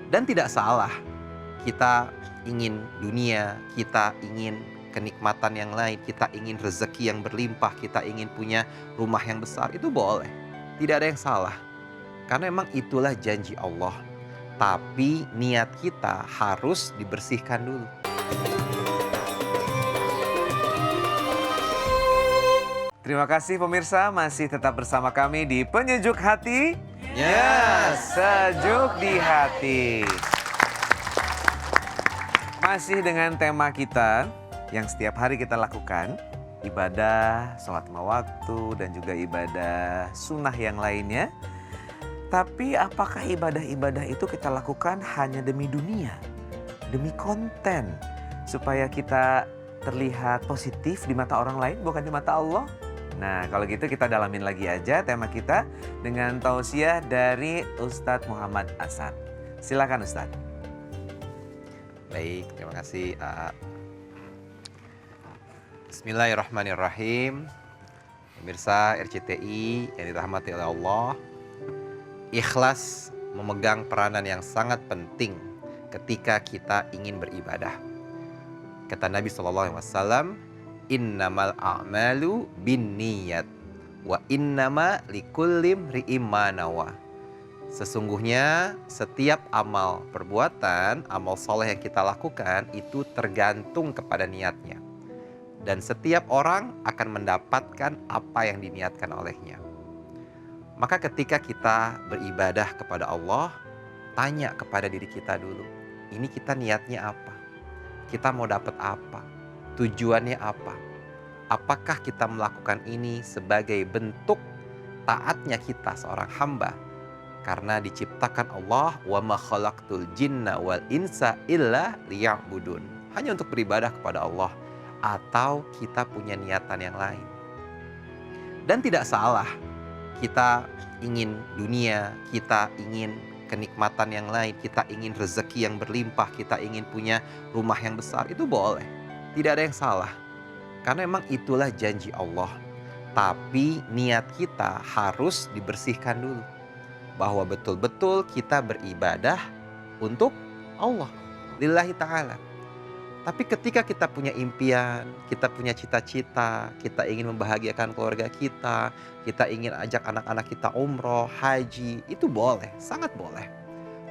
Dan tidak salah kita ingin dunia, kita ingin kenikmatan yang lain, kita ingin rezeki yang berlimpah, kita ingin punya rumah yang besar, itu boleh. Tidak ada yang salah. Karena memang itulah janji Allah. Tapi niat kita harus dibersihkan dulu. Terima kasih pemirsa, masih tetap bersama kami di Penyejuk Hati. Yes. Sejuk di hati. Masih dengan tema kita yang setiap hari kita lakukan, ibadah, sholat lima waktu, dan juga ibadah sunnah yang lainnya. Tapi apakah ibadah-ibadah itu kita lakukan hanya demi dunia, demi konten, supaya kita terlihat positif di mata orang lain, bukan di mata Allah? Nah, kalau gitu kita dalamin lagi aja tema kita dengan tausiah dari Ustadz Muhammad Asad. Silakan Ustadz. Baik, terima kasih. Bismillahirrahmanirrahim. Pemirsa RCTI yang dirahmati oleh Allah, ikhlas memegang peranan yang sangat penting ketika kita ingin beribadah. Kata Nabi SAW, innamal a'malu binniyat wa innama likulli imri'in ma nawa. Sesungguhnya setiap amal perbuatan, amal soleh yang kita lakukan itu tergantung kepada niatnya. Dan setiap orang akan mendapatkan apa yang diniatkan olehnya. Maka ketika kita beribadah kepada Allah, tanya kepada diri kita dulu, ini kita niatnya apa? Kita mau dapat apa? Tujuannya apa? Apakah kita melakukan ini sebagai bentuk taatnya kita seorang hamba? Karena diciptakan Allah, wa ma khalaqtul jinna wal insa illa liya'budun. Hanya untuk beribadah kepada Allah, atau kita punya niatan yang lain. Dan tidak salah kita ingin dunia, kita ingin kenikmatan yang lain, kita ingin rezeki yang berlimpah, kita ingin punya rumah yang besar, itu boleh. Tidak ada yang salah. Karena memang itulah janji Allah. Tapi niat kita harus dibersihkan dulu. Bahwa betul-betul kita beribadah untuk Allah, lillahi ta'ala. Tapi ketika kita punya impian, kita punya cita-cita, kita ingin membahagiakan keluarga kita, kita ingin ajak anak-anak kita umroh, haji, itu boleh, sangat boleh.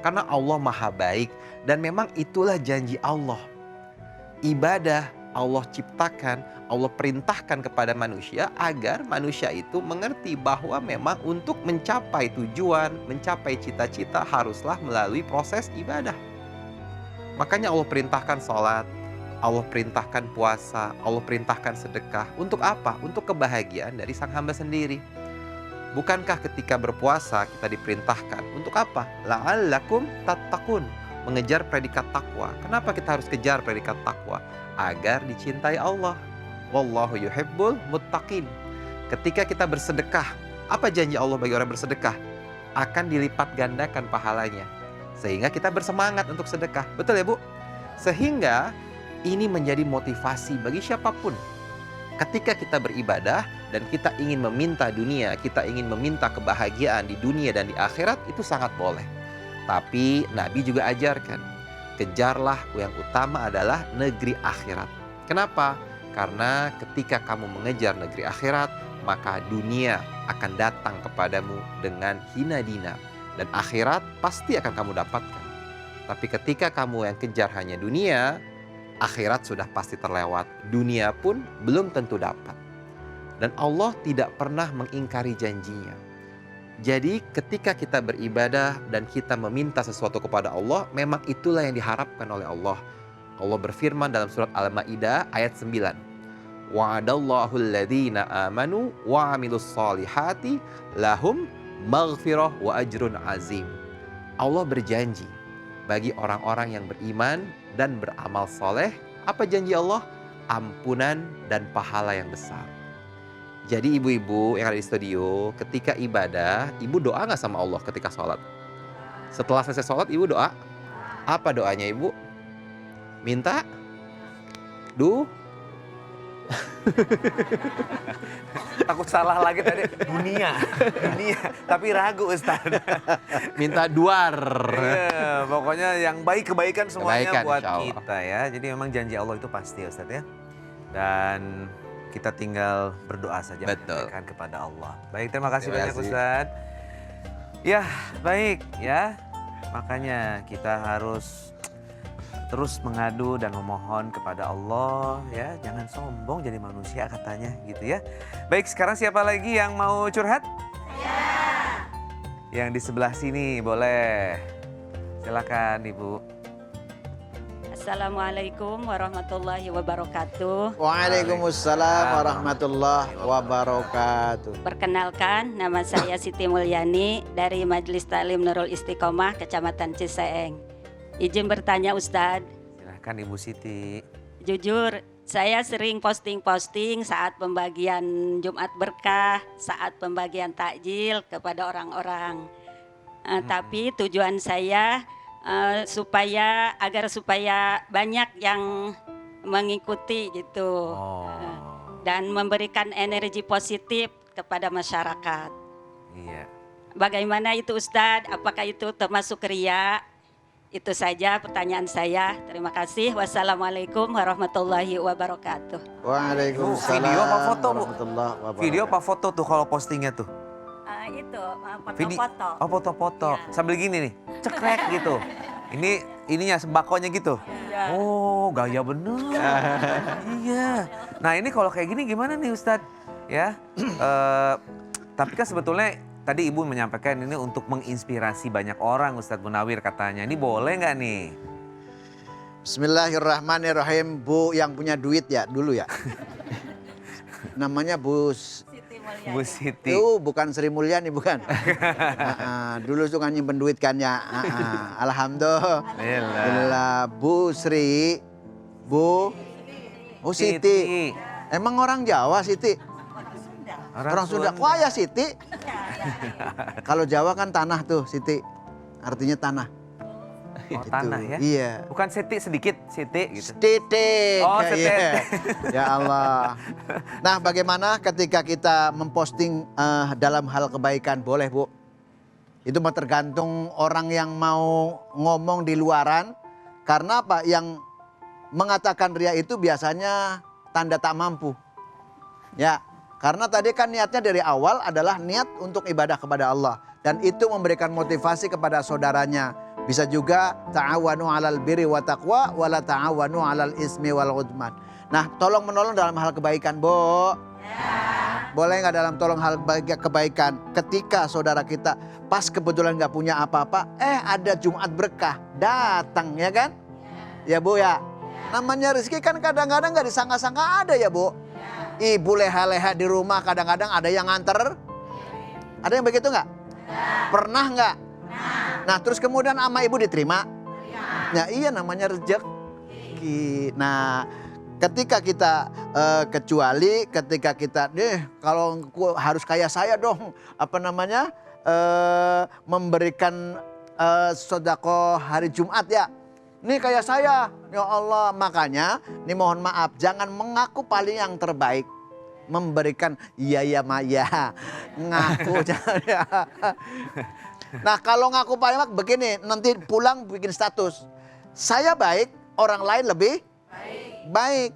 Karena Allah maha baik dan memang itulah janji Allah. Ibadah Allah ciptakan, Allah perintahkan kepada manusia agar manusia itu mengerti bahwa memang untuk mencapai tujuan, mencapai cita-cita haruslah melalui proses ibadah. Makanya Allah perintahkan sholat, Allah perintahkan puasa, Allah perintahkan sedekah. Untuk apa? Untuk kebahagiaan dari sang hamba sendiri. Bukankah ketika berpuasa kita diperintahkan untuk apa? La'allakum tattaqun, mengejar predikat takwa. Kenapa kita harus kejar predikat takwa? Agar dicintai Allah. Wallahu yuhibbul muttaqin. Ketika kita bersedekah, apa janji Allah bagi orang bersedekah? Akan dilipat gandakan pahalanya. Sehingga kita bersemangat untuk sedekah. Betul ya Bu? Sehingga ini menjadi motivasi bagi siapapun. Ketika kita beribadah dan kita ingin meminta dunia, kita ingin meminta kebahagiaan di dunia dan di akhirat, itu sangat boleh. Tapi Nabi juga ajarkan, kejarlah yang utama adalah negeri akhirat. Kenapa? Karena ketika kamu mengejar negeri akhirat, maka dunia akan datang kepadamu dengan hina dina. Dan akhirat pasti akan kamu dapatkan. Tapi ketika kamu yang kejar hanya dunia, akhirat sudah pasti terlewat. Dunia pun belum tentu dapat. Dan Allah tidak pernah mengingkari janjinya. Jadi ketika kita beribadah dan kita meminta sesuatu kepada Allah, memang itulah yang diharapkan oleh Allah. Allah berfirman dalam surat Al-Maidah ayat 9. Wa'adallahu alladhina amanu wa amilus solihati lahum maghfirah wa ajrun azim. Allah berjanji bagi orang-orang yang beriman dan beramal soleh. Apa janji Allah? Ampunan dan pahala yang besar. Jadi ibu-ibu yang ada di studio, ketika ibadah, ibu doa gak sama Allah ketika sholat? Setelah selesai sholat, ibu doa? Apa doanya ibu? Minta? Takut salah lagi tadi. Dunia. Tapi ragu Ustaz. Minta duar. Iya, pokoknya yang baik kebaikan semuanya Kebaikan, buat insya Allah. kita ya. Jadi memang janji Allah itu pasti Ustaz ya. Dan kita tinggal berdoa saja Betul. menyampaikan kepada Allah. Baik, terima kasih Terima banyak kasih. Ustaz. Ya, baik ya. Makanya kita harus terus mengadu dan memohon kepada Allah ya. Jangan sombong jadi manusia katanya gitu ya. Baik, sekarang siapa lagi yang mau curhat? Yang di sebelah sini boleh. Silakan Ibu. Assalamualaikum warahmatullahi wabarakatuh. Waalaikumsalam warahmatullahi wabarakatuh. Perkenalkan, nama saya Siti Mulyani dari Majelis Taklim Nurul Istiqomah, Kecamatan Ciseeng. Izin bertanya Ustadz, Silakan Ibu Siti. jujur saya sering posting-posting saat pembagian Jumat Berkah, saat pembagian takjil kepada orang-orang. Tapi tujuan saya agar supaya banyak yang mengikuti gitu. Oh, Dan memberikan energi positif kepada masyarakat. iya. Bagaimana itu Ustadz? Apakah itu termasuk ria? Itu saja pertanyaan saya. Terima kasih. Wassalamualaikum warahmatullahi wabarakatuh. Waalaikumsalam Video apa foto, Bu? warahmatullahi wabarakatuh. Video apa foto tuh kalau postingnya tuh? Foto-foto. Oh, foto-foto. Iya. Sambil gini nih, cekrek gitu. Ininya sembakonya gitu. Iya. Oh, gaya bener. Iya. Nah, ini kalau kayak gini gimana nih Ustadz? Ya. Tapi kan sebetulnya tadi Ibu menyampaikan ini untuk menginspirasi banyak orang Ustadz Munawir katanya. Ini boleh nggak nih? Bismillahirrahmanirrahim. Bu yang punya duit ya dulu ya. Namanya Bu Siti. Itu bukan Sri Mulyani bukan. Dulu suka nyimpen duit kan ya. Alhamdulillah. Bu Sri, Bu Siti. Emang orang Jawa Siti? Orang Sunda. Wah ya Siti. Kalau Jawa kan tanah tuh Siti. Artinya tanah. Oh, Gitu. tanah ya? Iya. Bukan Siti sedikit, Siti gitu. Titik. Oh, Iya. setitik. Ya Allah. Nah, bagaimana ketika kita memposting dalam hal kebaikan, boleh Bu? Itu mah tergantung orang yang mau ngomong di luaran. Karena apa? Yang mengatakan ria itu biasanya tanda tak mampu. Ya, karena tadi kan niatnya dari awal adalah niat untuk ibadah kepada Allah. Dan itu memberikan motivasi kepada saudaranya. Bisa juga ta'awanu 'alal birri wa taqwa wala ta'awanu 'alal ismi wal udman. Nah, tolong menolong dalam hal kebaikan, Bu. Boleh nggak dalam tolong hal kebaikan ketika saudara kita pas kebetulan nggak punya apa-apa, ada Jumat Berkah datang ya kan? Ya Bu ya. Namanya rezeki kan kadang-kadang nggak disangka-sangka ada ya Bu. Ibu leha-leha di rumah kadang-kadang ada yang nganter. Ada yang begitu nggak? Pernah nggak? Nah terus kemudian sama ibu diterima? Ya iya namanya rezeki. Nah ketika kita kecuali ketika kita kalau harus kayak saya dong memberikan sedekah hari Jumat ya. Nih kayak saya, ya Allah. Makanya, nih mohon maaf, jangan mengaku paling yang terbaik. Memberikan iya Maya, ngaku jangan ya. Nah kalau ngaku paling baik begini, nanti pulang bikin status. Saya baik, orang lain lebih baik.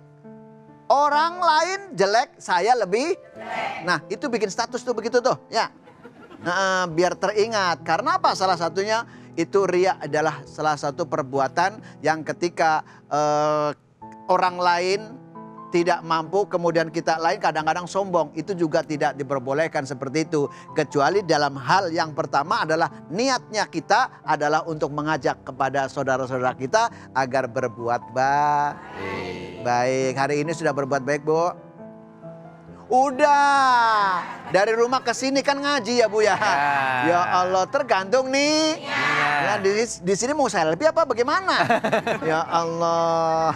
Orang lain jelek, saya lebih jelek. Nah itu bikin status tuh begitu tuh ya. Nah, biar teringat. Karena apa? Salah satunya itu riya adalah salah satu perbuatan yang ketika orang lain tidak mampu kemudian kita lain kadang-kadang sombong. Itu juga tidak diperbolehkan seperti itu. Kecuali dalam hal yang pertama adalah niatnya kita adalah untuk mengajak kepada saudara-saudara kita agar berbuat baik. Hari ini sudah berbuat baik Bu? Udah. Dari rumah ke sini kan ngaji ya Bu ya. Ya Allah, tergantung nih. Ya, di sini mau selfie apa bagaimana? Ya Allah.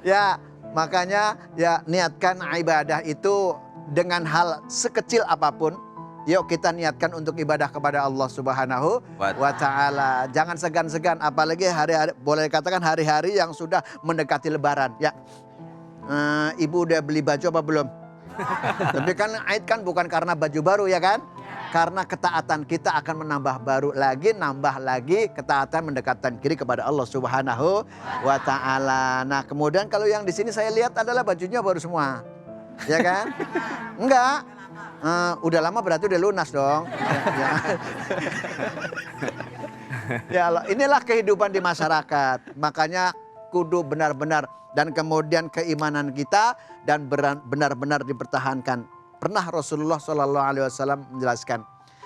Ya, makanya ya niatkan ibadah itu dengan hal sekecil apapun. Yuk kita niatkan untuk ibadah kepada Allah Subhanahu wa Ta'ala. Jangan segan-segan, apalagi hari-hari boleh dikatakan hari-hari yang sudah mendekati Lebaran. Ya. Ibu udah beli baju apa belum? Tapi kan Aid kan bukan karena baju baru ya kan? Karena ketaatan kita akan menambah baru lagi, nambah lagi ketaatan mendekatkan diri kepada Allah Subhanahu wa taala. Nah, kemudian kalau yang di sini saya lihat adalah bajunya baru semua. Ya kan? Enggak. Udah lama berarti udah lunas dong. Ya. Ya Allah, inilah kehidupan di masyarakat. Makanya kudu benar-benar dan kemudian keimanan kita dan benar-benar dipertahankan. Pernah Rasulullah SAW menjelaskan,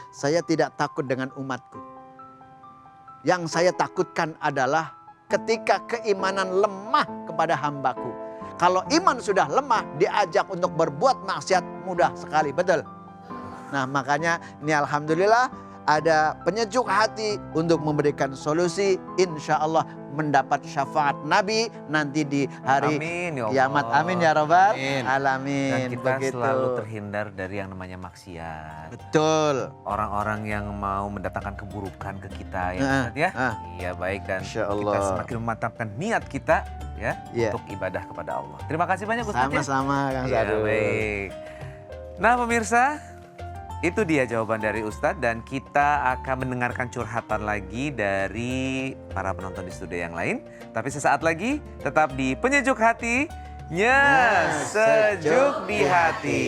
saya tidak takut dengan umatku. Yang saya takutkan adalah ketika keimanan lemah kepada hambaku. Kalau iman sudah lemah, diajak untuk berbuat maksiat mudah sekali, betul? Nah, makanya ini alhamdulillah ada penyejuk hati untuk memberikan solusi, insya Allah mendapat syafaat Nabi nanti di hari Amin, ya Allah. kiamat. Amin ya Rabbal Amin. alamin. Dan kita Begitu. selalu terhindar dari yang namanya maksiat. Betul. Orang-orang yang mau mendatangkan keburukan ke kita ya Ah, Ustadz ya. ah. Iya baik, dan Insya kita Allah. semakin memantapkan niat kita ya Iya. untuk ibadah kepada Allah. Terima kasih banyak Ustadz ya. Sama-sama Kang Iya, Sadul. baik. Nah pemirsa, itu dia jawaban dari Ustadz dan kita akan mendengarkan curhatan lagi dari para penonton di studio yang lain. Tapi sesaat lagi tetap di Penyejuk Hatinya, Ya, Sejuk Sejuk di di Hati.